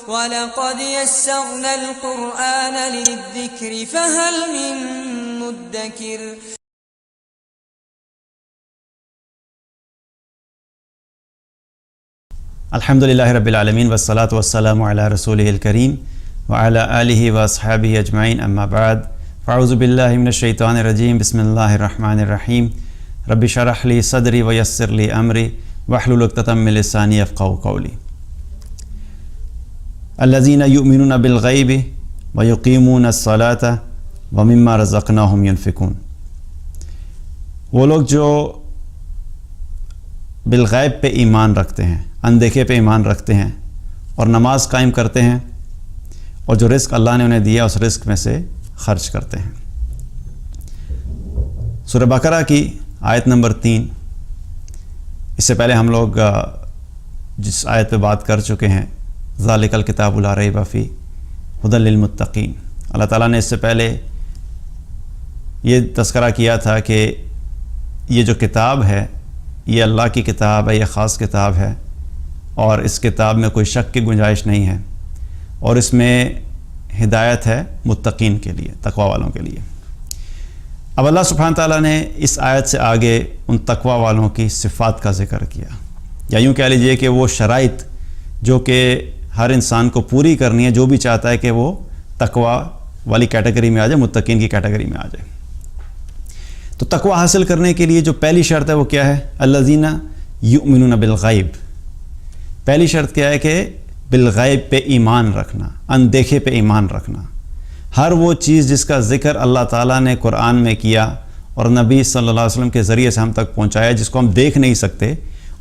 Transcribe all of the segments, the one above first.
وَلَقَدْ يَسَّرْنَا الْقُرْآنَ لِلذِّكْرِ فَهَلْ مِن مُّدَّكِرٍ. الحمدللہ رب العالمین والصلاة والسلام علی رسولہ الکریم وعلی آلہ واصحابہ اجمعین، اما بعد، فاعوذ باللہ من الشیطان الرجیم، بسم اللہ الرحمن الرحیم، رب اشرح لی صدری ویسر لی امری واحلل عقدۃ من لسانی یفقہوا قولی. الذین یؤمنون بالغیب ویقیمون الصلاۃ ومما رزقناہم ینفقون. وہ لوگ جو بالغیب پہ ایمان رکھتے ہیں، اندیکھے پہ ایمان رکھتے ہیں اور نماز قائم کرتے ہیں، اور جو رزق اللہ نے انہیں دیا اس رزق میں سے خرچ کرتے ہیں. سورہ بقرہ کی آیت نمبر 3. اس سے پہلے ہم لوگ جس آیت پہ بات کر چکے ہیں، ذالک الکتاب لا ریب فیہ ھدی للمتقین. اللہ تعالیٰ نے اس سے پہلے یہ تذکرہ کیا تھا کہ یہ جو کتاب ہے یہ اللہ کی کتاب ہے، یہ خاص کتاب ہے، اور اس کتاب میں کوئی شک کی گنجائش نہیں ہے، اور اس میں ہدایت ہے متقین کے لیے، تقوی والوں کے لیے. اب اللہ سبحانہ تعالیٰ نے اس آیت سے آگے ان تقوی والوں کی صفات کا ذکر کیا، یا یوں کہہ لیجئے کہ وہ شرائط جو کہ ہر انسان کو پوری کرنی ہے جو بھی چاہتا ہے کہ وہ تقوی والی کیٹیگری میں آ جائے، متقین کی کیٹیگری میں آ جائے. تو تقوی حاصل کرنے کے لیے جو پہلی شرط ہے وہ کیا ہے؟ الذین یؤمنون بالغیب. پہلی شرط کیا ہے کہ بالغیب پہ ایمان رکھنا، اندیکھے پہ ایمان رکھنا. ہر وہ چیز جس کا ذکر اللہ تعالیٰ نے قرآن میں کیا اور نبی صلی اللہ علیہ وسلم کے ذریعے سے ہم تک پہنچایا، جس کو ہم دیکھ نہیں سکتے،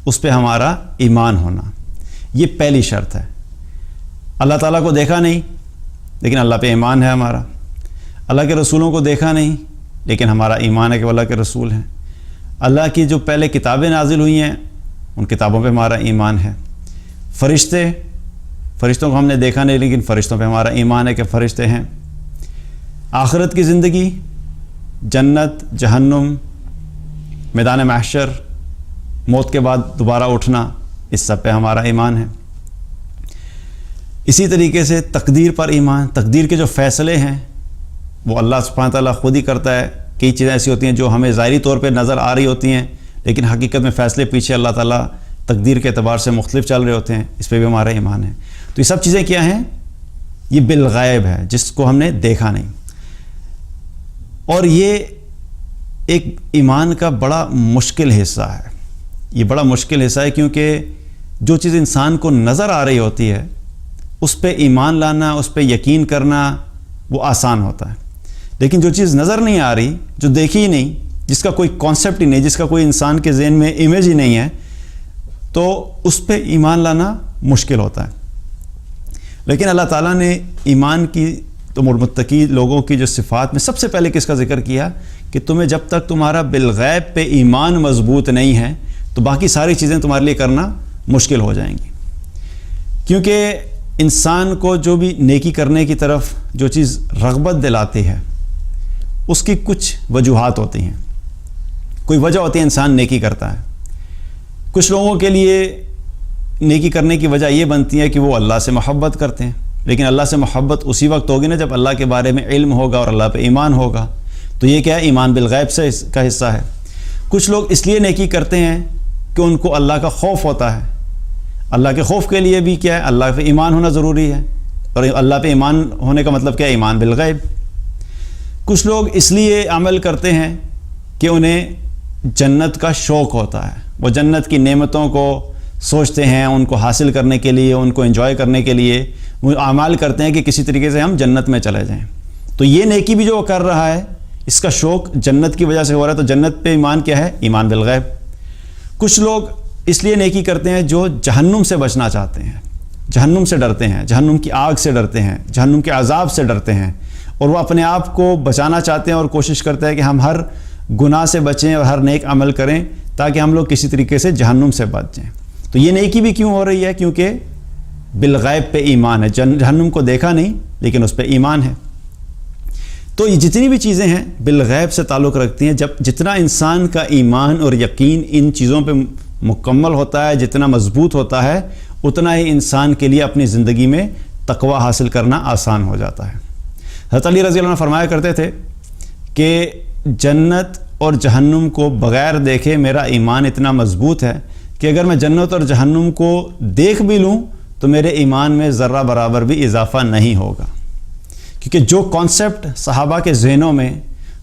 اس پہ ہمارا ایمان ہونا، یہ پہلی شرط ہے. اللہ تعالیٰ کو دیکھا نہیں لیکن اللہ پہ ایمان ہے ہمارا. اللہ کے رسولوں کو دیکھا نہیں لیکن ہمارا ایمان ہے کہ وہ اللہ کے رسول ہیں. اللہ کی جو پہلے کتابیں نازل ہوئی ہیں ان کتابوں پہ ہمارا ایمان ہے. فرشتوں کو ہم نے دیکھا نہیں لیکن فرشتوں پہ ہمارا ایمان ہے کہ فرشتے ہیں. آخرت کی زندگی، جنت، جہنم، میدان محشر، موت کے بعد دوبارہ اٹھنا، اس سب پہ ہمارا ایمان ہے. اسی طریقے سے تقدیر پر ایمان. تقدیر کے جو فیصلے ہیں وہ اللہ سبحانہ تعالیٰ خود ہی کرتا ہے. کئی چیزیں ایسی ہوتی ہیں جو ہمیں ظاہری طور پہ نظر آ رہی ہوتی ہیں لیکن حقیقت میں فیصلے پیچھے اللہ تعالیٰ تقدیر کے اعتبار سے مختلف چل رہے ہوتے ہیں، اس پہ بھی ہمارا ایمان ہے. تو یہ سب چیزیں کیا ہیں؟ یہ بالغیب ہے، جس کو ہم نے دیکھا نہیں. اور یہ ایک ایمان کا بڑا مشکل حصہ ہے. یہ بڑا مشکل حصہ ہے کیونکہ جو چیز انسان کو نظر آ رہی ہوتی ہے اس پہ ایمان لانا، اس پہ یقین کرنا وہ آسان ہوتا ہے. لیکن جو چیز نظر نہیں آ رہی، جو دیکھی ہی نہیں، جس کا کوئی کانسیپٹ ہی نہیں، جس کا کوئی انسان کے ذہن میں امیج ہی نہیں ہے، تو اس پہ ایمان لانا مشکل ہوتا ہے. لیکن اللہ تعالیٰ نے ایمان کی تو متقی لوگوں کی جو صفات میں سب سے پہلے کس کا ذکر کیا کہ تمہیں جب تک تمہارا بالغیب پہ ایمان مضبوط نہیں ہے تو باقی ساری چیزیں تمہارے لیے کرنا مشکل ہو جائیں گی. کیونکہ انسان کو جو بھی نیکی کرنے کی طرف جو چیز رغبت دلاتی ہے اس کی کچھ وجوہات ہوتی ہیں. کوئی وجہ ہوتی ہے انسان نیکی کرتا ہے. کچھ لوگوں کے لیے نیکی کرنے کی وجہ یہ بنتی ہے کہ وہ اللہ سے محبت کرتے ہیں، لیکن اللہ سے محبت اسی وقت ہوگی نا جب اللہ کے بارے میں علم ہوگا اور اللہ پہ ایمان ہوگا. تو یہ کیا ہے؟ ایمان بالغیب سے کا حصہ ہے. کچھ لوگ اس لیے نیکی کرتے ہیں کہ ان کو اللہ کا خوف ہوتا ہے. اللہ کے خوف کے لیے بھی کیا ہے؟ اللہ پہ ایمان ہونا ضروری ہے. اور اللہ پہ ایمان ہونے کا مطلب کیا ہے؟ ایمان بالغیب. کچھ لوگ اس لیے عمل کرتے ہیں کہ انہیں جنت کا شوق ہوتا ہے. وہ جنت کی نعمتوں کو سوچتے ہیں، ان کو حاصل کرنے کے لیے، ان کو انجوائے کرنے کے لیے وہ اعمال کرتے ہیں کہ کسی طریقے سے ہم جنت میں چلے جائیں. تو یہ نیکی بھی جو وہ کر رہا ہے اس کا شوق جنت کی وجہ سے ہو رہا ہے. تو جنت پہ ایمان کیا ہے؟ ایمان بالغیب. کچھ لوگ اس لیے نیکی کرتے ہیں جو جہنم سے بچنا چاہتے ہیں، جہنم سے ڈرتے ہیں، جہنم کی آگ سے ڈرتے ہیں، جہنم کے عذاب سے ڈرتے ہیں، اور وہ اپنے آپ کو بچانا چاہتے ہیں اور کوشش کرتے ہیں کہ ہم ہر گناہ سے بچیں اور ہر نیک عمل کریں تاکہ ہم لوگ کسی طریقے سے جہنم سے بچ جائیں. تو یہ نیکی بھی کیوں ہو رہی ہے؟ کیونکہ بالغیب پہ ایمان ہے. جہنم کو دیکھا نہیں لیکن اس پہ ایمان ہے. تو یہ جتنی بھی چیزیں ہیں بالغیب سے تعلق رکھتی ہیں. جتنا انسان کا ایمان اور یقین ان چیزوں پہ مکمل ہوتا ہے، جتنا مضبوط ہوتا ہے، اتنا ہی انسان کے لیے اپنی زندگی میں تقوی حاصل کرنا آسان ہو جاتا ہے۔ حضرت علی رضی اللہ عنہ فرمایا کرتے تھے کہ جنت اور جہنم کو بغیر دیکھے میرا ایمان اتنا مضبوط ہے کہ اگر میں جنت اور جہنم کو دیکھ بھی لوں تو میرے ایمان میں ذرہ برابر بھی اضافہ نہیں ہوگا، کیونکہ جو کانسیپٹ صحابہ کے ذہنوں میں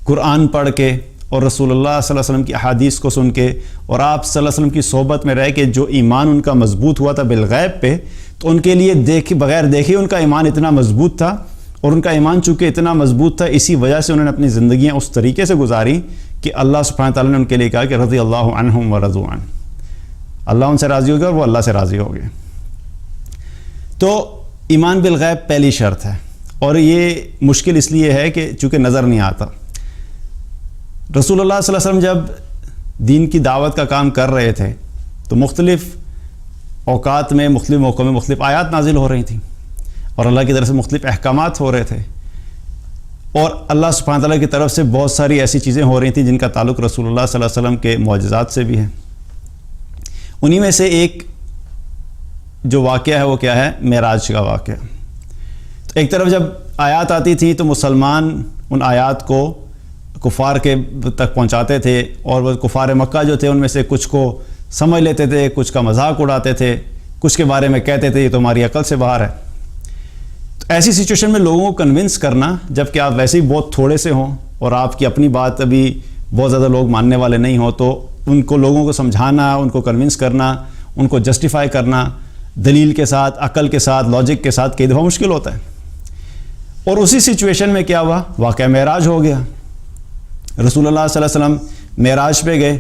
قرآن پڑھ کے اور رسول اللہ صلی اللہ علیہ وسلم کی احادیث کو سن کے اور آپ صلی اللہ علیہ وسلم کی صحبت میں رہ کے جو ایمان ان کا مضبوط ہوا تھا بالغیب پہ، تو ان کے لیے بغیر دیکھے ان کا ایمان اتنا مضبوط تھا، اور ان کا ایمان چونکہ اتنا مضبوط تھا اسی وجہ سے انہوں نے اپنی زندگیاں اس طریقے سے گزاری کہ اللہ سبحانہ تعالیٰ نے ان کے لیے کہا کہ رضی اللہ عنہم ورضوا عنہ، اللہ ان سے راضی ہو گیا اور وہ اللہ سے راضی ہو گئے۔ تو ایمان بالغیب پہلی شرط ہے، اور یہ مشکل اس لیے ہے کہ چونکہ نظر نہیں آتا۔ رسول اللہ صلی اللہ علیہ وسلم جب دین کی دعوت کا کام کر رہے تھے تو مختلف اوقات میں مختلف موقعوں میں مختلف آیات نازل ہو رہی تھیں اور اللہ کی طرف سے مختلف احکامات ہو رہے تھے، اور اللہ سبحانہ تعالیٰ کی طرف سے بہت ساری ایسی چیزیں ہو رہی تھیں جن کا تعلق رسول اللہ صلی اللہ علیہ وسلم کے معجزات سے بھی ہے۔ انہی میں سے ایک جو واقعہ ہے وہ کیا ہے؟ معراج کا واقعہ۔ تو ایک طرف جب آیات آتی تھی تو مسلمان ان آیات کو کفار کے تک پہنچاتے تھے، اور وہ کفار مکہ جو تھے ان میں سے کچھ کو سمجھ لیتے تھے، کچھ کا مذاق اڑاتے تھے، کچھ کے بارے میں کہتے تھے یہ تمہاری عقل سے باہر ہے۔ تو ایسی سچویشن میں لوگوں کو کنونس کرنا، جب کہ آپ ویسے ہی بہت تھوڑے سے ہوں اور آپ کی اپنی بات ابھی بہت زیادہ لوگ ماننے والے نہیں ہوں، تو ان کو لوگوں کو سمجھانا، ان کو کنونس کرنا، ان کو جسٹیفائی کرنا دلیل کے ساتھ، عقل کے ساتھ، لاجک کے ساتھ کئی دفعہ مشکل ہوتا ہے۔ اور اسی سچویشن میں کیا ہوا؟ واقعہ معراج ہو گیا۔ رسول اللہ صلی اللہ علیہ وسلم معراج پہ گئے،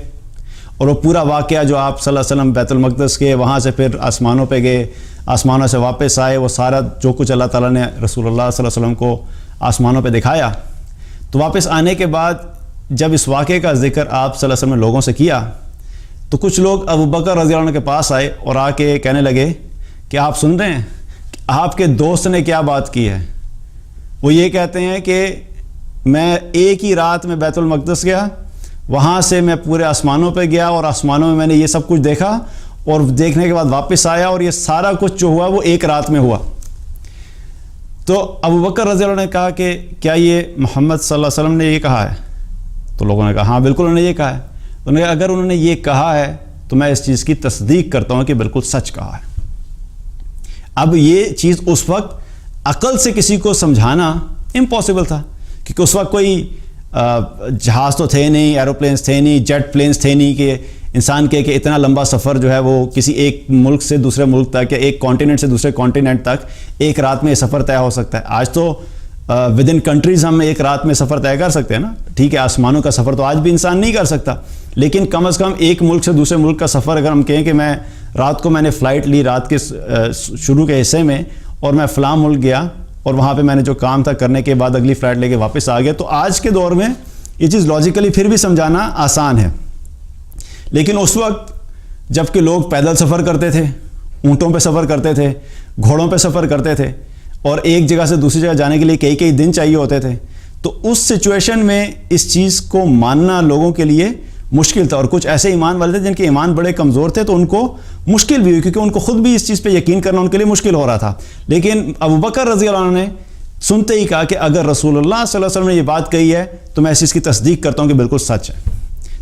اور وہ پورا واقعہ جو آپ صلی اللہ علیہ وسلم بیت المقدس کے وہاں سے پھر آسمانوں پہ گئے، آسمانوں سے واپس آئے، وہ سارا جو کچھ اللہ تعالیٰ نے رسول اللہ صلی اللہ علیہ وسلم کو آسمانوں پہ دکھایا، تو واپس آنے کے بعد جب اس واقعے کا ذکر آپ صلی اللہ علیہ وسلم نے لوگوں سے کیا تو کچھ لوگ ابو بکر رضی اللہ عنہ کے پاس آئے اور آ کے کہنے لگے کہ آپ سن رہے ہیں کہ آپ کے دوست نے کیا بات کی ہے؟ وہ یہ کہتے ہیں کہ میں ایک ہی رات میں بیت المقدس گیا، وہاں سے میں پورے آسمانوں پہ گیا، اور آسمانوں میں میں نے یہ سب کچھ دیکھا، اور دیکھنے کے بعد واپس آیا، اور یہ سارا کچھ جو ہوا وہ ایک رات میں ہوا۔ تو ابو بکر رضی اللہ عنہ نے کہا کہ کیا یہ محمد صلی اللہ علیہ وسلم نے یہ کہا ہے؟ تو لوگوں نے کہا ہاں بالکل انہوں نے یہ کہا ہے۔ انہوں نے کہا اگر انہوں نے یہ کہا ہے تو میں اس چیز کی تصدیق کرتا ہوں کہ بالکل سچ کہا ہے۔ اب یہ چیز اس وقت عقل سے کسی کو سمجھانا امپاسبل تھا، کیونکہ اس وقت کوئی جہاز تو تھے نہیں، ایروپلینس تھے نہیں، جیٹ پلینس تھے نہیں کہ انسان کہ اتنا لمبا سفر جو ہے وہ کسی ایک ملک سے دوسرے ملک تک یا ایک کانٹیننٹ سے دوسرے کانٹیننٹ تک ایک رات میں یہ سفر طے ہو سکتا ہے۔ آج تو ود ان کنٹریز ہم ایک رات میں سفر طے کر سکتے ہیں نا، ٹھیک ہے، آسمانوں کا سفر تو آج بھی انسان نہیں کر سکتا، لیکن کم از کم ایک ملک سے دوسرے ملک کا سفر اگر ہم کہیں کہ میں رات کو میں نے فلائٹ لی رات کے شروع کے حصے میں اور میں فلاں ملک گیا اور وہاں پہ میں نے جو کام تھا کرنے کے بعد اگلی فلائٹ لے کے واپس آ گیا، تو آج کے دور میں یہ چیز لاجیکلی پھر بھی سمجھانا آسان ہے۔ لیکن اس وقت جب کہ لوگ پیدل سفر کرتے تھے، اونٹوں پہ سفر کرتے تھے، گھوڑوں پہ سفر کرتے تھے، اور ایک جگہ سے دوسری جگہ جانے کے لیے کئی کئی دن چاہیے ہوتے تھے، تو اس سچویشن میں اس چیز کو ماننا لوگوں کے لیے مشکل تھا۔ اور کچھ ایسے ایمان والے تھے جن کے ایمان بڑے کمزور تھے، تو ان کو مشکل بھی ہوئی، کیونکہ ان کو خود بھی اس چیز پہ یقین کرنا ان کے لیے مشکل ہو رہا تھا۔ لیکن ابو بکر رضی اللہ عنہ نے سنتے ہی کہا کہ اگر رسول اللہ صلی اللہ علیہ وسلم نے یہ بات کہی ہے تو میں اس چیز کی تصدیق کرتا ہوں کہ بالکل سچ ہے۔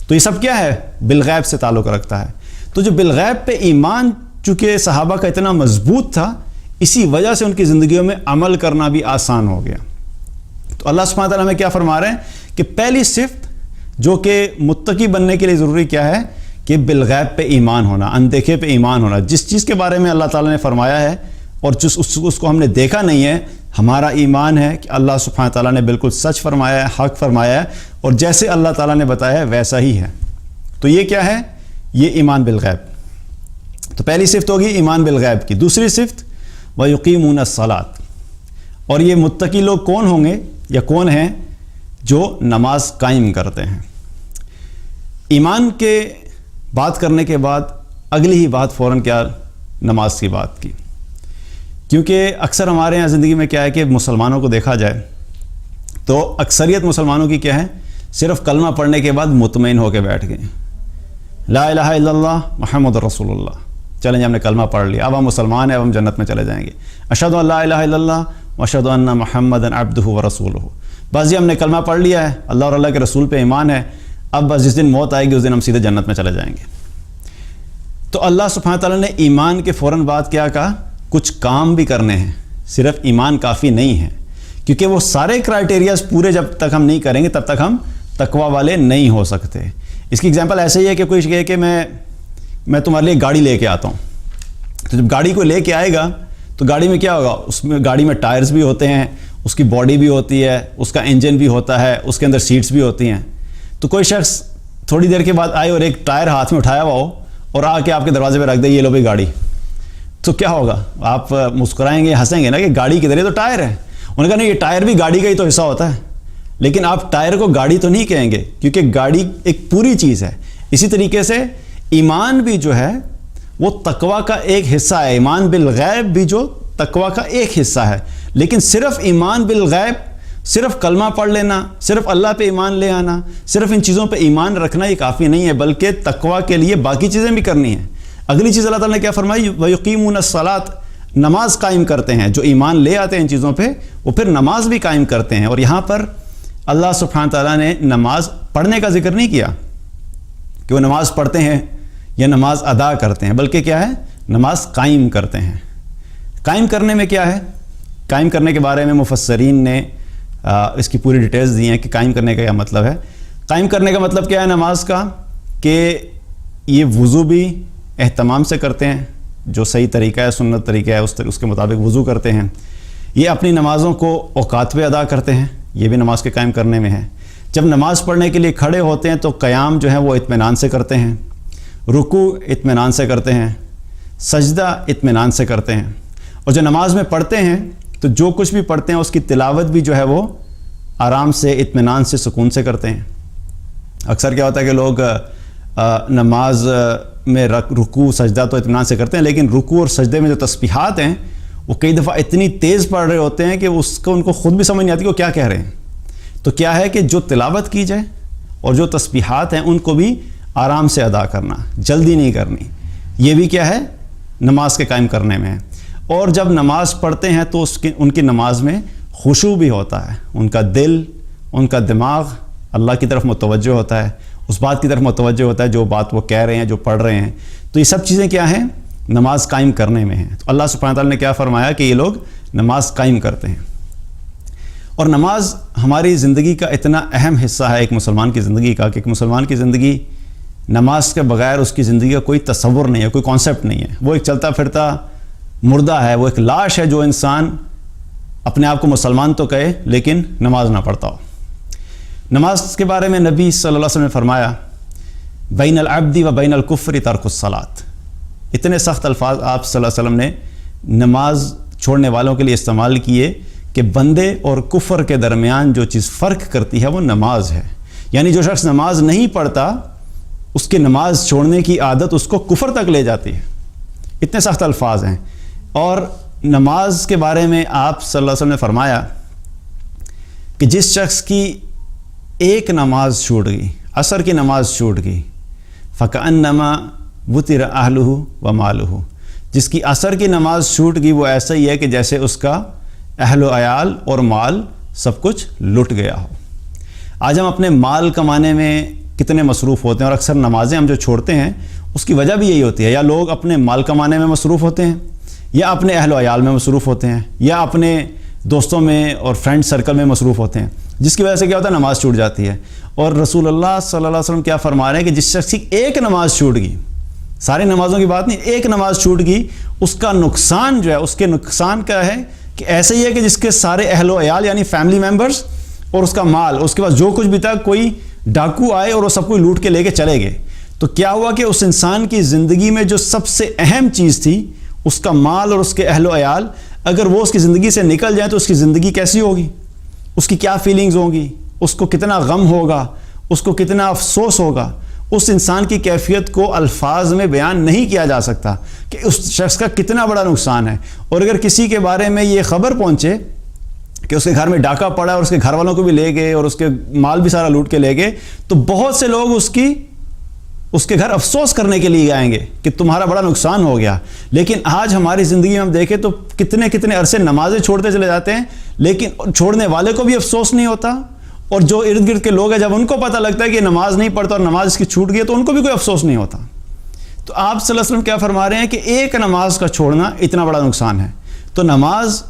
تو یہ سب کیا ہے؟ بالغیب سے تعلق رکھتا ہے۔ تو جو بالغیب پہ ایمان چونکہ صحابہ کا اتنا مضبوط تھا، اسی وجہ سے ان کی زندگیوں میں عمل کرنا بھی آسان ہو گیا۔ تو اللہ سبحانہ تعالیٰ میں کیا فرما رہے ہیں کہ پہلی صفت جو کہ متقی بننے کے لیے ضروری کیا ہے کہ بالغیب پہ ایمان ہونا، اندیکھے پہ ایمان ہونا۔ جس چیز کے بارے میں اللہ تعالیٰ نے فرمایا ہے اور جس اس کو ہم نے دیکھا نہیں ہے، ہمارا ایمان ہے کہ اللہ سبحانہ تعالیٰ نے بالکل سچ فرمایا ہے، حق فرمایا ہے، اور جیسے اللہ تعالیٰ نے بتایا ہے ویسا ہی ہے۔ تو یہ کیا ہے؟ یہ ایمان بالغیب۔ تو پہلی صفت ہوگی ایمان بالغیب کی۔ دوسری صفت وَيُقِيمُونَ الصَّلَاةَ، اور یہ متقی لوگ کون ہوں گے یا کون ہیں؟ جو نماز قائم کرتے ہیں۔ ایمان کے بات کرنے کے بعد اگلی ہی بات فوراً کیا؟ نماز کی بات کی، کیونکہ اکثر ہمارے یہاں زندگی میں کیا ہے کہ مسلمانوں کو دیکھا جائے تو اکثریت مسلمانوں کی کیا ہے؟ صرف کلمہ پڑھنے کے بعد مطمئن ہو کے بیٹھ گئے، لا الہ الا اللہ محمد رسول اللہ، چلیں جی ہم نے کلمہ پڑھ لیا، اب ہم مسلمان ہیں، اب ہم جنت میں چلے جائیں گے، اشہدو ان لا الہ الا اللہ و اشہدو ان محمدا عبدہ و رسولہ، بس جی ہم نے کلمہ پڑھ لیا ہے، اللہ اور اللہ کے رسول پہ ایمان ہے، اب بس جس دن موت آئے گی اس دن ہم سیدھے جنت میں چلے جائیں گے۔ تو اللہ سبحانہ تعالیٰ نے ایمان کے فوراً بعد کیا کہا؟ کچھ کام بھی کرنے ہیں، صرف ایمان کافی نہیں ہے، کیونکہ وہ سارے کرائٹیریاز پورے جب تک ہم نہیں کریں گے تب تک ہم تقوی والے نہیں ہو سکتے۔ اس کی اگزامپل ایسے ہی ہے کہ کوئی کہے کہ میں تمہارے لیے گاڑی لے کے آتا ہوں، تو جب گاڑی کو لے کے آئے گا تو گاڑی میں کیا ہوگا؟ اس میں گاڑی میں ٹائرز بھی ہوتے ہیں، اس کی باڈی بھی ہوتی ہے، اس کا انجن بھی ہوتا ہے، اس کے اندر سیٹس بھی ہوتی ہیں۔ تو کوئی شخص تھوڑی دیر کے بعد آئے اور ایک ٹائر ہاتھ میں اٹھایا ہوا ہو اور آ کے آپ کے دروازے پہ رکھ دے، یہ لو بھائی گاڑی، تو کیا ہوگا؟ آپ مسکرائیں گے، ہنسیں گے نا کہ گاڑی کدھر ہے، تو ٹائر ہے۔ انہوں نے کہا نہیں، یہ ٹائر بھی گاڑی کا ہی تو حصہ ہوتا ہے، لیکن آپ ٹائر کو گاڑی تو نہیں کہیں گے کیونکہ گاڑی ایک پوری چیز ہے۔ اسی طریقے سے ایمان بھی جو ہے وہ تقوی کا ایک حصہ ہے، ایمان بالغیب بھی جو تقوی کا ایک حصہ ہے، لیکن صرف ایمان بالغیب، صرف کلمہ پڑھ لینا، صرف اللہ پہ ایمان لے آنا، صرف ان چیزوں پہ ایمان رکھنا یہ کافی نہیں ہے، بلکہ تقوی کے لیے باقی چیزیں بھی کرنی ہیں۔ اگلی چیز اللہ تعالیٰ نے کیا فرمائی؟ وَيُقِيمُونَ الصَّلَاةَ، نماز قائم کرتے ہیں، جو ایمان لے آتے ہیں ان چیزوں پہ وہ پھر نماز بھی قائم کرتے ہیں۔ اور یہاں پر اللہ سبحانہ تعالیٰ نے نماز پڑھنے کا ذکر نہیں کیا کہ وہ نماز پڑھتے ہیں یا نماز ادا کرتے ہیں، بلکہ کیا ہے؟ نماز قائم کرتے ہیں۔ قائم کرنے میں کیا ہے؟ قائم کرنے کے بارے میں مفسرین نے اس کی پوری ڈیٹیلز دی ہیں کہ قائم کرنے کا کیا مطلب ہے۔ قائم کرنے کا مطلب کیا ہے نماز کا؟ کہ یہ وضو بھی اہتمام سے کرتے ہیں، جو صحیح طریقہ ہے، سنت طریقہ ہے، اس کے مطابق وضو کرتے ہیں۔ یہ اپنی نمازوں کو اوقات پہ ادا کرتے ہیں، یہ بھی نماز کے قائم کرنے میں ہے۔ جب نماز پڑھنے کے لیے کھڑے ہوتے ہیں تو قیام جو ہے وہ اطمینان سے کرتے ہیں، رکوع اطمینان سے کرتے ہیں، سجدہ اطمینان سے کرتے ہیں، اور جو نماز میں پڑھتے ہیں تو جو کچھ بھی پڑھتے ہیں اس کی تلاوت بھی جو ہے وہ آرام سے، اطمینان سے، سکون سے کرتے ہیں۔ اکثر کیا ہوتا ہے کہ لوگ نماز میں رکوع سجدہ تو اطمینان سے کرتے ہیں، لیکن رکوع اور سجدے میں جو تسبیحات ہیں وہ کئی دفعہ اتنی تیز پڑھ رہے ہوتے ہیں کہ ان کو خود بھی سمجھ نہیں آتی کہ وہ کیا کہہ رہے ہیں۔ تو کیا ہے کہ جو تلاوت کی جائے اور جو تسبیحات ہیں ان کو بھی آرام سے ادا کرنا، جلدی نہیں کرنی، یہ بھی کیا ہے؟ نماز کے قائم کرنے میں ہے۔ اور جب نماز پڑھتے ہیں تو ان کی نماز میں خشوع بھی ہوتا ہے، ان کا دل، ان کا دماغ اللہ کی طرف متوجہ ہوتا ہے، اس بات کی طرف متوجہ ہوتا ہے جو بات وہ کہہ رہے ہیں، جو پڑھ رہے ہیں۔ تو یہ سب چیزیں کیا ہیں؟ نماز قائم کرنے میں ہیں۔ تو اللہ سبحانہ تعالیٰ نے کیا فرمایا کہ یہ لوگ نماز قائم کرتے ہیں۔ اور نماز ہماری زندگی کا اتنا اہم حصہ ہے ایک مسلمان کی زندگی کا، کہ ایک مسلمان کی زندگی نماز کے بغیر اس کی زندگی کا کوئی تصور نہیں ہے، کوئی کانسیپٹ نہیں ہے۔ وہ ایک چلتا پھرتا مردہ ہے، وہ ایک لاش ہے جو انسان اپنے آپ کو مسلمان تو کہے لیکن نماز نہ پڑھتا ہو۔ نماز کے بارے میں نبی صلی اللہ علیہ وسلم نے فرمایا بین العبد و بین الکفر ترک الصلاۃ۔ اتنے سخت الفاظ آپ صلی اللہ علیہ وسلم نے نماز چھوڑنے والوں کے لیے استعمال کیے کہ بندے اور کفر کے درمیان جو چیز فرق کرتی ہے وہ نماز ہے۔ یعنی جو شخص نماز نہیں پڑھتا اس کی نماز چھوڑنے کی عادت اس کو کفر تک لے جاتی ہے۔ اتنے سخت الفاظ ہیں۔ اور نماز کے بارے میں آپ صلی اللہ علیہ وسلم نے فرمایا کہ جس شخص کی ایک نماز چھوٹ گئی، عصر کی نماز چھوٹ گئی، فَكَأَنَّمَا وُتِرَ أَهْلُهُ وَمَالُهُ، جس کی عصر کی نماز چھوٹ گئی وہ ایسا ہی ہے کہ جیسے اس کا اہل و عیال اور مال سب کچھ لٹ گیا ہو۔ آج ہم اپنے مال کمانے میں کتنے مصروف ہوتے ہیں، اور اکثر نمازیں ہم جو چھوڑتے ہیں اس کی وجہ بھی یہی ہوتی ہے، یا لوگ اپنے مال کمانے میں مصروف ہوتے ہیں، یا اپنے اہل و عیال میں مصروف ہوتے ہیں، یا اپنے دوستوں میں اور فرینڈ سرکل میں مصروف ہوتے ہیں، جس کی وجہ سے کیا ہوتا ہے؟ نماز چھوٹ جاتی ہے۔ اور رسول اللہ صلی اللہ علیہ وسلم کیا فرما رہے ہیں کہ جس شخص کی ایک نماز چھوٹ گئی، ساری نمازوں کی بات نہیں، ایک نماز چھوٹ گئی، اس کا نقصان جو ہے، اس کے نقصان کیا ہے کہ ایسے ہی ہے کہ جس کے سارے اہل و عیال یعنی فیملی ممبرز اور اس کا مال، اس کے پاس جو کچھ بھی تھا، کوئی ڈاکو آئے اور وہ سب کچھ لوٹ کے لے کے چلے گئے۔ تو کیا ہوا کہ اس انسان کی زندگی میں جو سب سے اہم چیز تھی، اس کا مال اور اس کے اہل و عیال، اگر وہ اس کی زندگی سے نکل جائیں تو اس کی زندگی کیسی ہوگی، اس کی کیا فیلنگز ہوں گی، اس کو کتنا غم ہوگا، اس کو کتنا افسوس ہوگا۔ اس انسان کی کیفیت کو الفاظ میں بیان نہیں کیا جا سکتا کہ اس شخص کا کتنا بڑا نقصان ہے۔ اور اگر کسی کے بارے میں یہ خبر پہنچے کہ اس کے گھر میں ڈاکہ پڑا اور اس کے گھر والوں کو بھی لے گئے اور اس کے مال بھی سارا لوٹ کے لے گئے، تو بہت سے لوگ اس کے گھر افسوس کرنے کے لیے آئیں گے کہ تمہارا بڑا نقصان ہو گیا. لیکن آج ہماری زندگی میں ہم دیکھیں تو کتنے عرصے نمازیں چھوڑتے چلے جاتے ہیں, لیکن چھوڑنے والے کو بھی افسوس نہیں ہوتا, اور جو ارد گرد کے لوگ ہیں جب ان کو پتہ لگتا ہے کہ نماز نہیں پڑھتا اور نماز اس کی چھوٹ گئی تو ان کو بھی کوئی افسوس نہیں ہوتا. تو آپ صلی اللہ علیہ وسلم کیا فرما رہے ہیں کہ ایک نماز کا چھوڑنا اتنا بڑا نقصان ہے. تو نماز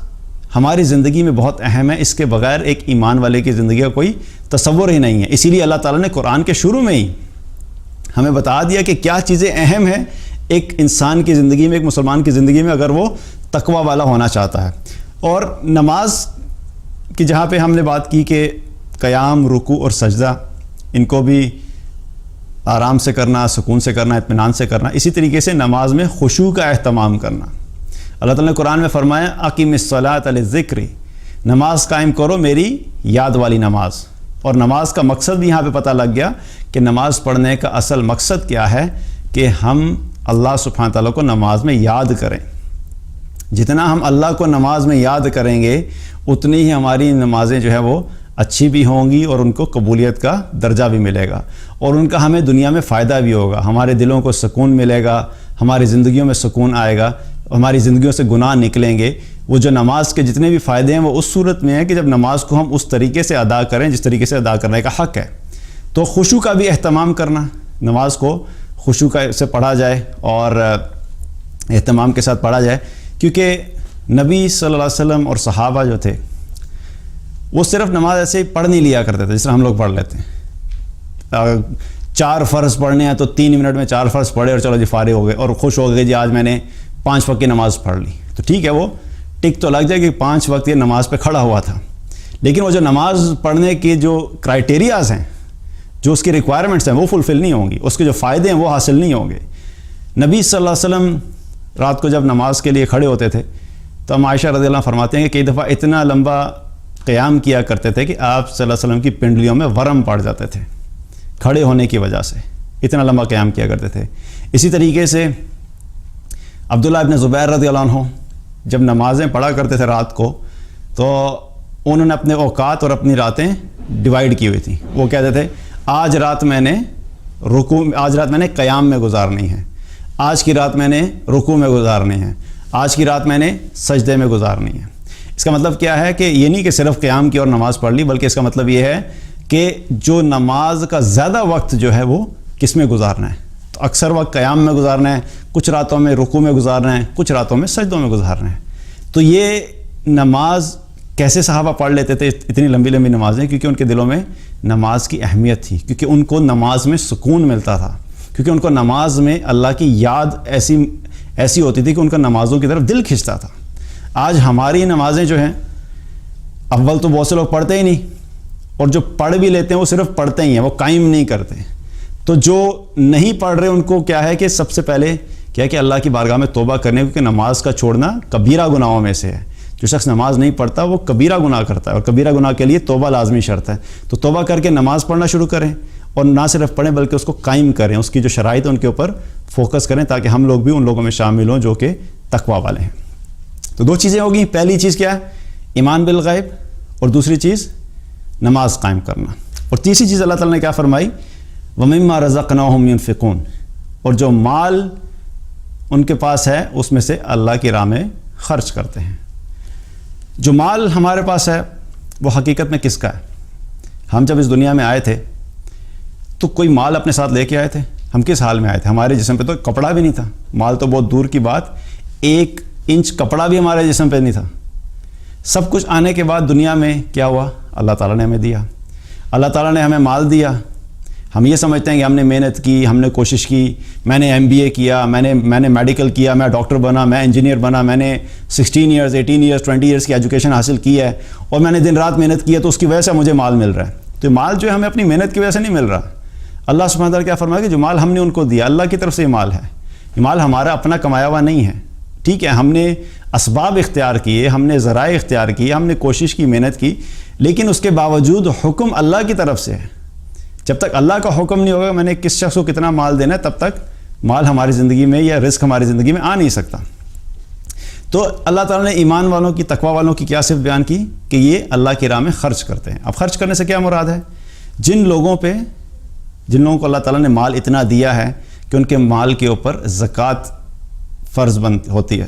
ہماری زندگی میں بہت اہم ہے, اس کے بغیر ایک ایمان والے کی زندگی کا کوئی تصور ہی نہیں ہے. اسی لیے اللہ تعالیٰ نے قرآن کے شروع میں ہی ہمیں بتا دیا کہ کیا چیزیں اہم ہیں ایک انسان کی زندگی میں, ایک مسلمان کی زندگی میں, اگر وہ تقوی والا ہونا چاہتا ہے. اور نماز کی جہاں پہ ہم نے بات کی کہ قیام, رکوع اور سجدہ ان کو بھی آرام سے کرنا, سکون سے کرنا, اطمینان سے کرنا, اسی طریقے سے نماز میں خشوع کا اہتمام کرنا. اللہ تعالیٰ نے قرآن میں فرمایا اقیم الصلاۃ للذکر, نماز قائم کرو میری یاد والی نماز. اور نماز کا مقصد بھی یہاں پہ پتہ لگ گیا کہ نماز پڑھنے کا اصل مقصد کیا ہے, کہ ہم اللہ سبحانہ تعالیٰ کو نماز میں یاد کریں. جتنا ہم اللہ کو نماز میں یاد کریں گے اتنی ہی ہماری نمازیں جو ہے وہ اچھی بھی ہوں گی اور ان کو قبولیت کا درجہ بھی ملے گا, اور ان کا ہمیں دنیا میں فائدہ بھی ہوگا. ہمارے دلوں کو سکون ملے گا, ہماری زندگیوں میں سکون آئے گا, ہماری زندگیوں سے گناہ نکلیں گے. وہ جو نماز کے جتنے بھی فائدے ہیں وہ اس صورت میں ہیں کہ جب نماز کو ہم اس طریقے سے ادا کریں جس طریقے سے ادا کرنے کا حق ہے. تو خشوع کا بھی اہتمام کرنا, نماز کو خشوع سے پڑھا جائے اور اہتمام کے ساتھ پڑھا جائے, کیونکہ نبی صلی اللہ علیہ وسلم اور صحابہ جو تھے وہ صرف نماز ایسے ہی پڑھ نہیں لیا کرتے تھے جس طرح ہم لوگ پڑھ لیتے ہیں. 4 فرض پڑھنے ہیں تو 3 منٹ میں 4 فرض پڑھے اور چلو جی فارغ ہو گئے اور خوش ہو گئے, جی آج میں نے 5 وقت کی نماز پڑھ لی. تو ٹھیک ہے, وہ ٹک تو لگ جائے کہ 5 وقت کی نماز پہ کھڑا ہوا تھا, لیکن وہ جو نماز پڑھنے کی جو کرائٹیریاز ہیں, جو اس کی ریکوائرمنٹس ہیں وہ فلفل نہیں ہوں گی, اس کے جو فائدے ہیں وہ حاصل نہیں ہوں گے. نبی صلی اللہ علیہ وسلم رات کو جب نماز کے لیے کھڑے ہوتے تھے تو ہم عائشہ رضی اللہ عنہ فرماتے ہیں کہ کئی دفعہ اتنا لمبا قیام کیا کرتے تھے کہ آپ صلی اللہ علیہ وسلم کی پنڈلیوں میں ورم پڑ جاتے تھے کھڑے ہونے کی وجہ سے, اتنا لمبا قیام کیا کرتے تھے. اسی طریقے سے عبداللہ ابن زبیر رضی اللہ عنہ جب نمازیں پڑھا کرتے تھے رات کو تو انہوں نے اپنے اوقات اور اپنی راتیں ڈیوائیڈ کی ہوئی تھیں. وہ کہتے تھے آج رات میں نے قیام میں گزارنی ہے, آج کی رات میں نے رکوع میں گزارنی ہے, آج کی رات میں نے سجدے میں گزارنی ہے. اس کا مطلب کیا ہے کہ یہ نہیں کہ صرف قیام کی اور نماز پڑھ لی, بلکہ اس کا مطلب یہ ہے کہ جو نماز کا زیادہ وقت جو ہے وہ کس میں گزارنا ہے. تو اکثر وقت قیام میں گزارنا ہے, کچھ راتوں میں رکوع میں گزارنا ہے, کچھ راتوں میں سجدوں میں گزارنا ہے. تو یہ نماز کیسے صحابہ پڑھ لیتے تھے اتنی لمبی لمبی نمازیں؟ کیونکہ ان کے دلوں میں نماز کی اہمیت تھی, کیونکہ ان کو نماز میں سکون ملتا تھا, کیونکہ ان کو نماز میں اللہ کی یاد ایسی ہوتی تھی کہ ان کا نمازوں کی طرف دل کھنچتا تھا. آج ہماری نمازیں جو ہیں اول تو بہت سے لوگ پڑھتے ہی نہیں, اور جو پڑھ بھی لیتے ہیں وہ صرف پڑھتے ہی ہیں, وہ قائم نہیں کرتے. تو جو نہیں پڑھ رہے ان کو کیا ہے کہ سب سے پہلے کیا ہے کہ اللہ کی بارگاہ میں توبہ کرنے, کیونکہ نماز کا چھوڑنا کبیرہ گناہوں میں سے ہے. جو شخص نماز نہیں پڑھتا وہ کبیرہ گناہ کرتا ہے, اور کبیرہ گناہ کے لیے توبہ لازمی شرط ہے. تو توبہ کر کے نماز پڑھنا شروع کریں, اور نہ صرف پڑھیں بلکہ اس کو قائم کریں, اس کی جو شرائط ہیں ان کے اوپر فوکس کریں, تاکہ ہم لوگ بھی ان لوگوں میں شامل ہوں جو کہ تقویٰ والے ہیں. تو 2 چیزیں ہوگی, پہلی چیز کیا ہے ایمان بالغیب, اور دوسری چیز نماز قائم کرنا, اور تیسری چیز اللہ تعالیٰ نے کیا فرمائی وَمِمَّا رَزَقْنَاهُمْ يُنْفِقُونَ, اور جو مال ان کے پاس ہے اس میں سے اللہ کی راہ میں خرچ کرتے ہیں. جو مال ہمارے پاس ہے وہ حقیقت میں کس کا ہے؟ ہم جب اس دنیا میں آئے تھے تو کوئی مال اپنے ساتھ لے کے آئے تھے؟ ہم کس حال میں آئے تھے؟ ہمارے جسم پہ تو کپڑا بھی نہیں تھا, مال تو بہت دور کی بات, 1 انچ کپڑا بھی ہمارے جسم پہ نہیں تھا. سب کچھ آنے کے بعد دنیا میں کیا ہوا؟ اللہ تعالیٰ نے ہمیں دیا, اللہ تعالیٰ نے ہمیں مال دیا. ہم یہ سمجھتے ہیں کہ ہم نے محنت کی, ہم نے کوشش کی, میں نے MBA کیا, میں نے میڈیکل کیا, میں ڈاکٹر بنا, میں انجینئر بنا, میں نے 16 ایئرز 18 ایئرز 20 ایئرز کی ایجوکیشن حاصل کی ہے, اور میں نے دن رات محنت کی ہے, تو اس کی وجہ سے مجھے مال مل رہا ہے. تو مال جو ہے ہمیں اپنی محنت کی وجہ سے نہیں مل رہا. اللہ سبحانہ تعالیٰ کیا فرمایا کہ جو مال ہم نے ان کو دیا اللہ کی طرف سے یہ مال ہے, یہ مال ہمارا اپنا کمایا ہوا نہیں ہے. ٹھیک ہے, ہم نے اسباب اختیار کیے, ہم نے ذرائع اختیار کیے, ہم نے کوشش کی, محنت کی, لیکن اس کے باوجود حکم اللہ کی طرف سے ہے. جب تک اللہ کا حکم نہیں ہوگا میں نے کس شخص کو کتنا مال دینا ہے, تب تک مال ہماری زندگی میں یا رزق ہماری زندگی میں آ نہیں سکتا. تو اللہ تعالیٰ نے ایمان والوں کی, تقوی والوں کی کیا صفت بیان کی کہ یہ اللہ کی راہ میں خرچ کرتے ہیں. اب خرچ کرنے سے کیا مراد ہے؟ جن لوگوں پہ جن لوگوں کو اللہ تعالیٰ نے مال اتنا دیا ہے کہ ان کے مال کے اوپر زکوٰۃ فرض بند ہوتی ہے،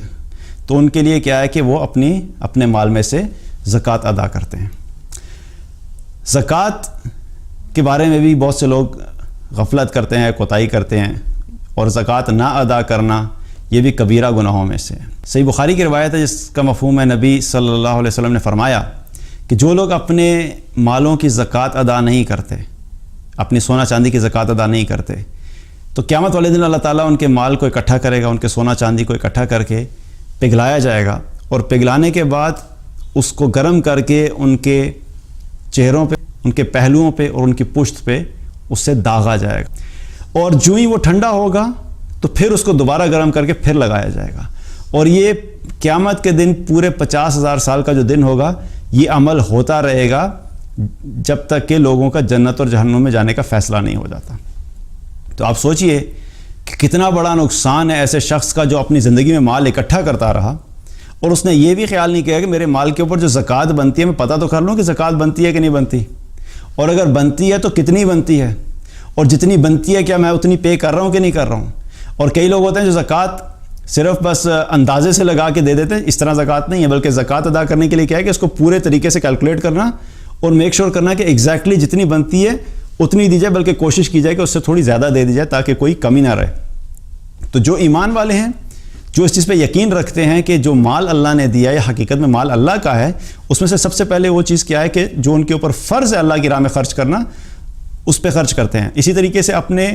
تو ان کے لیے کیا ہے کہ وہ اپنے مال میں سے زکوٰۃ ادا کرتے ہیں۔ زکوٰۃ کے بارے میں بھی بہت سے لوگ غفلت کرتے ہیں، کوتاہی کرتے ہیں، اور زکوٰۃ نہ ادا کرنا یہ بھی کبیرہ گناہوں میں سے ہے۔ صحیح بخاری کی روایت ہے جس کا مفہوم ہے نبی صلی اللہ علیہ وسلم نے فرمایا کہ جو لوگ اپنے مالوں کی زکوٰۃ ادا نہیں کرتے، اپنی سونا چاندی کی زکوٰۃ ادا نہیں کرتے، تو قیامت والے دن اللہ تعالیٰ ان کے مال کو اکٹھا کرے گا، ان کے سونا چاندی کو اکٹھا کر کے پگھلایا جائے گا، اور پگھلانے کے بعد اس کو گرم کر کے ان کے چہروں پہ، ان کے پہلوؤں پہ اور ان کی پشت پہ اس سے داغا جائے گا، اور جو ہی وہ ٹھنڈا ہوگا تو پھر اس کو دوبارہ گرم کر کے پھر لگایا جائے گا، اور یہ قیامت کے دن پورے 50,000 سال کا جو دن ہوگا یہ عمل ہوتا رہے گا جب تک کہ لوگوں کا جنت اور جہنم میں جانے کا فیصلہ نہیں ہو جاتا۔ تو آپ سوچئے کہ کتنا بڑا نقصان ہے ایسے شخص کا جو اپنی زندگی میں مال اکٹھا کرتا رہا اور اس نے یہ بھی خیال نہیں کیا کہ میرے مال کے اوپر جو زکوٰۃ بنتی ہے میں پتہ تو کر لوں کہ زکوٰۃ بنتی ہے کہ نہیں بنتی، اور اگر بنتی ہے تو کتنی بنتی ہے، اور جتنی بنتی ہے کیا میں اتنی پے کر رہا ہوں کہ نہیں کر رہا ہوں۔ اور کئی لوگ ہوتے ہیں جو زکوٰۃ صرف بس اندازے سے لگا کے دے دیتے ہیں، اس طرح زکوٰۃ نہیں ہے، بلکہ زکوٰۃ ادا کرنے کے لیے کیا ہے کہ اس کو پورے طریقے سے کیلکولیٹ کرنا اور میک شور کرنا کہ ایگزیکٹلی جتنی بنتی ہے اتنی دی جائے، بلکہ کوشش کی جائے کہ اس سے تھوڑی زیادہ دے دی جائے تاکہ کوئی کمی نہ رہے۔ تو جو ایمان والے ہیں، جو اس چیز پہ یقین رکھتے ہیں کہ جو مال اللہ نے دیا ہے حقیقت میں مال اللہ کا ہے، اس میں سے سب سے پہلے وہ چیز کیا ہے کہ جو ان کے اوپر فرض ہے اللہ کی راہ میں خرچ کرنا، اس پہ خرچ کرتے ہیں۔ اسی طریقے سے اپنے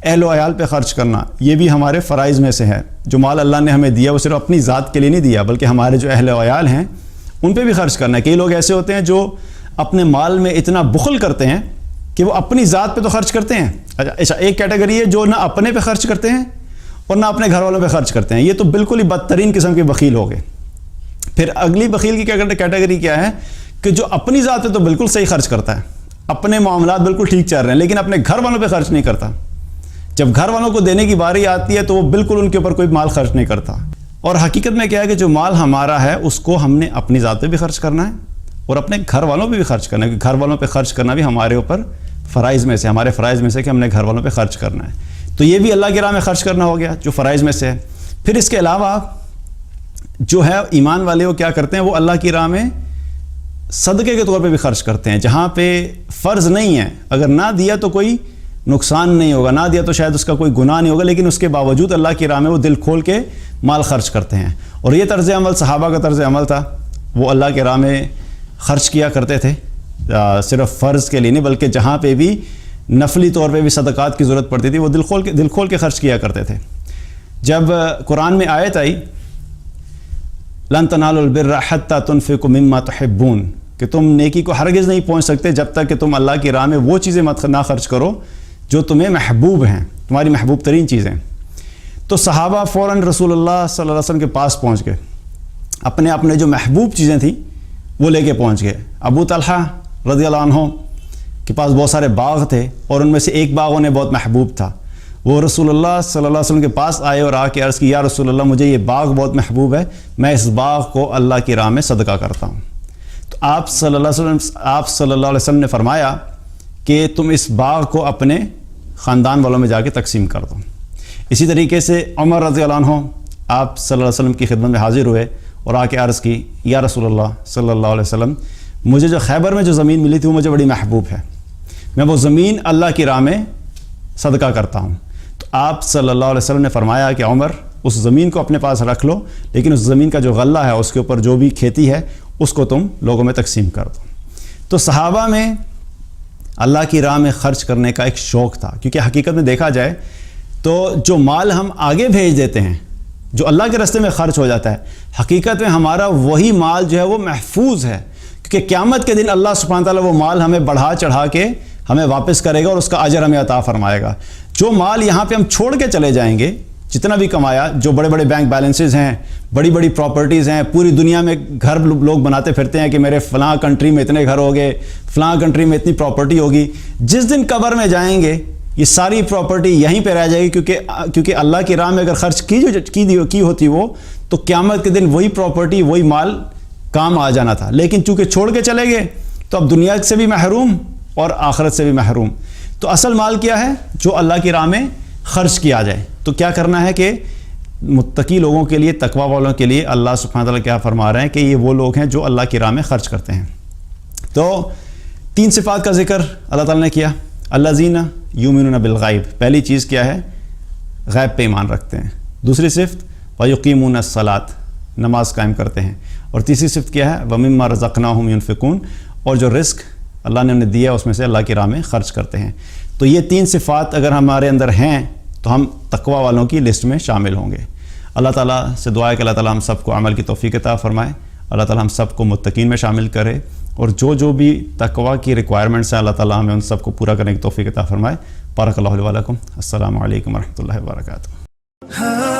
اہل و عیال پہ خرچ کرنا، یہ بھی ہمارے فرائض میں سے ہے۔ جو مال اللہ نے ہمیں دیا وہ صرف اپنی ذات کے لیے نہیں دیا، بلکہ ہمارے جو اہل و عیال ہیں ان پہ بھی خرچ کرنا ہے۔ کئی لوگ ایسے ہوتے ہیں جو اپنے مال میں اتنا بخل کرتے ہیں کہ وہ اپنی ذات پہ تو خرچ کرتے ہیں، اچھا ایک کیٹیگری ہے جو نہ اپنے پہ خرچ کرتے ہیں اور نہ اپنے گھر والوں پہ خرچ کرتے ہیں، یہ تو بالکل ہی بدترین قسم کے بخیل ہو گئے۔ پھر اگلی بخیل کی کیٹیگری کیا ہے کہ جو اپنی ذات پہ تو بالکل صحیح خرچ کرتا ہے، اپنے معاملات بالکل ٹھیک چل رہے ہیں، لیکن اپنے گھر والوں پہ خرچ نہیں کرتا۔ جب گھر والوں کو دینے کی باری آتی ہے تو وہ بالکل ان کے اوپر کوئی مال خرچ نہیں کرتا۔ اور حقیقت میں کیا ہے کہ جو مال ہمارا ہے اس کو ہم نے اپنی ذات پہ بھی خرچ کرنا ہے اور اپنے گھر والوں پہ بھی خرچ کرنا ہے، کیونکہ گھر والوں پہ خرچ کرنا بھی ہمارے اوپر فرائض میں سے، ہمارے فرائض میں سے کہ ہم نے گھر والوں پہ خرچ کرنا ہے۔ تو یہ بھی اللہ کی راہ میں خرچ کرنا ہو گیا جو فرائض میں سے ہے۔ پھر اس کے علاوہ جو ہے ایمان والے وہ کیا کرتے ہیں، وہ اللہ کی راہ میں صدقے کے طور پہ بھی خرچ کرتے ہیں، جہاں پہ فرض نہیں ہے، اگر نہ دیا تو کوئی نقصان نہیں ہوگا، نہ دیا تو شاید اس کا کوئی گناہ نہیں ہوگا، لیکن اس کے باوجود اللہ کی راہ میں وہ دل کھول کے مال خرچ کرتے ہیں۔ اور یہ طرز عمل صحابہ کا طرز عمل تھا، وہ اللہ کی راہ میں خرچ کیا کرتے تھے، صرف فرض کے لیے نہیں بلکہ جہاں پہ بھی نفلی طور پہ بھی صدقات کی ضرورت پڑتی تھی وہ دل کھول کے خرچ کیا کرتے تھے۔ جب قرآن میں آیت آئی لن تنالوا البر حتى تنفقوا مما تحبون، کہ تم نیکی کو ہرگز نہیں پہنچ سکتے جب تک کہ تم اللہ کی راہ میں وہ چیزیں نہ خرچ کرو جو تمہیں محبوب ہیں، تمہاری محبوب ترین چیزیں۔ تو صحابہ فوراً رسول اللہ صلی اللہ علیہ وسلم کے پاس پہنچ گئے، اپنے جو محبوب چیزیں تھیں وہ لے کے پہنچ گئے۔ ابو طلحہ رضی اللہ عنہ کے پاس بہت سارے باغ تھے اور ان میں سے ایک باغ انہیں بہت محبوب تھا، وہ رسول اللہ صلی اللہ علیہ وسلم کے پاس آئے اور آ کے عرض کی یا رسول اللہ مجھے یہ باغ بہت محبوب ہے، میں اس باغ کو اللہ کی راہ میں صدقہ کرتا ہوں۔ تو آپ صلی اللہ علیہ وسلم نے فرمایا کہ تم اس باغ کو اپنے خاندان والوں میں جا کے تقسیم کر دو۔ اسی طریقے سے عمر رضی اللہ عنہ آپ صلی اللہ علیہ وسلم کی خدمت میں حاضر ہوئے اور آ کے عرض کی یا رسول اللہ صلی اللہ علیہ وسلم مجھے جو خیبر میں جو زمین ملی تھی وہ مجھے بڑی محبوب ہے، میں وہ زمین اللہ کی راہ میں صدقہ کرتا ہوں۔ تو آپ صلی اللہ علیہ وسلم نے فرمایا کہ عمر اس زمین کو اپنے پاس رکھ لو، لیکن اس زمین کا جو غلہ ہے اس کے اوپر جو بھی کھیتی ہے اس کو تم لوگوں میں تقسیم کر دو۔ تو صحابہ میں اللہ کی راہ میں خرچ کرنے کا ایک شوق تھا، کیونکہ حقیقت میں دیکھا جائے تو جو مال ہم آگے بھیج دیتے ہیں جو اللہ کے راستے میں خرچ ہو جاتا ہے، حقیقت میں ہمارا وہی مال جو ہے وہ محفوظ ہے، کیونکہ قیامت کے دن اللہ سبحانہ تعالیٰ وہ مال ہمیں بڑھا چڑھا کے ہمیں واپس کرے گا اور اس کا اجر ہمیں عطا فرمائے گا۔ جو مال یہاں پہ ہم چھوڑ کے چلے جائیں گے، جتنا بھی کمایا، جو بڑے بڑے بینک بیلنسز ہیں، بڑی بڑی پراپرٹیز ہیں، پوری دنیا میں گھر لوگ بناتے پھرتے ہیں کہ میرے فلاں کنٹری میں اتنے گھر ہو گئے، فلاں کنٹری میں اتنی پراپرٹی ہوگی، جس دن قبر میں جائیں گے یہ ساری پراپرٹی یہیں پہ رہ جائے گی، کیونکہ اللہ کی راہ میں اگر خرچ کی ہوتی وہ تو قیامت کے دن وہی پراپرٹی وہی مال کام آ جانا تھا، لیکن چونکہ چھوڑ کے چلے گئے تو اب دنیا سے بھی محروم اور آخرت سے بھی محروم۔ تو اصل مال کیا ہے؟ جو اللہ کی راہ میں خرچ کیا جائے. تو کیا کرنا ہے کہ متقی لوگوں کے لیے، تقوی والوں کے لیے اللہ سبحانہ تعالیٰ کیا فرما رہے ہیں کہ یہ وہ لوگ ہیں جو اللہ کی راہ میں خرچ کرتے ہیں. تو 3 صفات کا ذکر اللہ تعالیٰ نے کیا. الذین یؤمنون بالغیب، پہلی چیز کیا ہے؟ غیب پہ ایمان رکھتے ہیں. دوسری صفت ویقیمون الصلاۃ، نماز قائم کرتے ہیں. اور تیسری صفت کیا ہے؟ ومما رزقناہم ینفقون، اور جو رزق اللہ نے انہیں دیا اس میں سے اللہ کی راہ میں خرچ کرتے ہیں. تو یہ 3 صفات اگر ہمارے اندر ہیں تو ہم تقوی والوں کی لسٹ میں شامل ہوں گے. اللہ تعالیٰ سے دعا ہے کہ اللہ تعالیٰ ہم سب کو عمل کی توفیق عطا فرمائے. اللہ تعالیٰ ہم سب کو متقین میں شامل کرے، اور جو بھی تقوی کی ریکوائرمنٹس ہیں اللہ تعالیٰ ہمیں ان سب کو پورا کرنے کی توفیق عطا فرمائے. بارک اللہ علیہ ولکم. السلام علیکم ورحمۃ اللہ وبرکاتہ.